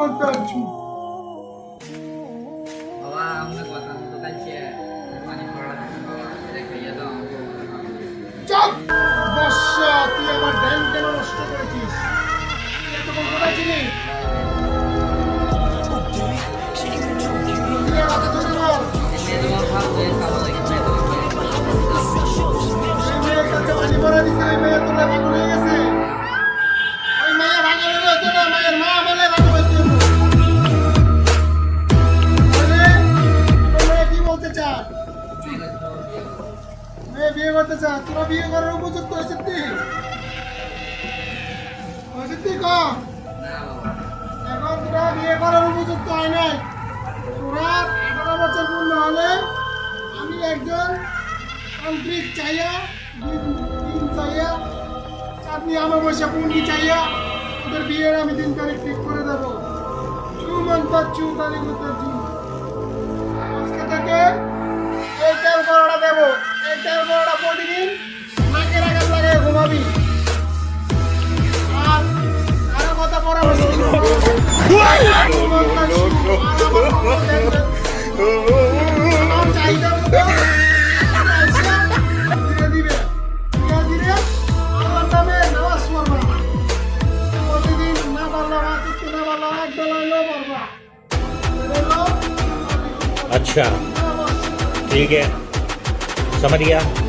মন্তাজু বাবা আমরা কথা মতো কাছে পানি পড়া বাবা দেখাইয়া দাও চুপ বর্ষা তুই আমার ধ্যান কেন নষ্ট করেছিস এতক্ষণ কোথায় ছিলি পানি ভরা দিছে ওই মেয়ে তোলে পাগল হয়ে গেছে ওই মেয়ে পাগল হয়ে গেছে মায়ের মা বলে পাগল হয়েছে মেয়ে কি বলতে চায় মেয়ে বিয়ে করতে চায় তোরা বিয়ে করার উপযুক্ত হয়েছে তুই ক এখন তোরা বিয়ে করার উপযুক্ত হয় নাই তোরা 18 বছর পূর্ণ হলে আমি একজন তান্ত্রিক চাইয়া দিন চাইয়া চাঁদনি আমাবস্যা পূর্ণি চাইয়া ওদের বিয়ের আমি দিন তারিখ ঠিক করে দেবো চু তারিখ আজকে থেকে এই তেল বড়টা দেবো এই তেল বড়টা প্রতিদিন নাকের আঘাত লাগিয়ে ঘুমাবি আর আরো কথা পরামর্শ চাহিদা মতো ধীরে ধীরে আল্লাহর নামে নামাজ পড়বা প্রতিদিন না পারলাম না পারলাম এক বেলা হলেও পড়বা अच्छा ठीक है समझ गया।